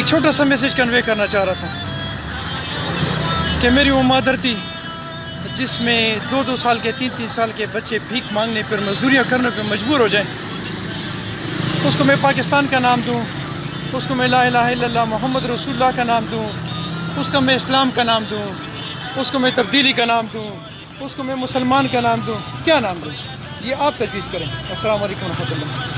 एक छोटा सा मैसेज कन्वे करना चाह रहा था कि मेरी वो मादर थी जिसमें 2-2 साल के 3-3 साल के बच्चे भीख मांगने पर, मजदूरियाँ करने पर मजबूर हो जाएं। उसको मैं पाकिस्तान का नाम दूँ, उसको मैं ला इलाहा इल्लल्लाह मोहम्मद रसूलुल्लाह का नाम दूँ, उसको मैं इस्लाम का नाम दूँ, उसको मैं तब्दीली का नाम दूँ, उसको मैं मुसलमान का नाम दूँ, क्या नाम दूँ? ये आप तजवीज़ करें। अस्सलाम वालेकुम रहमतुल्लाह।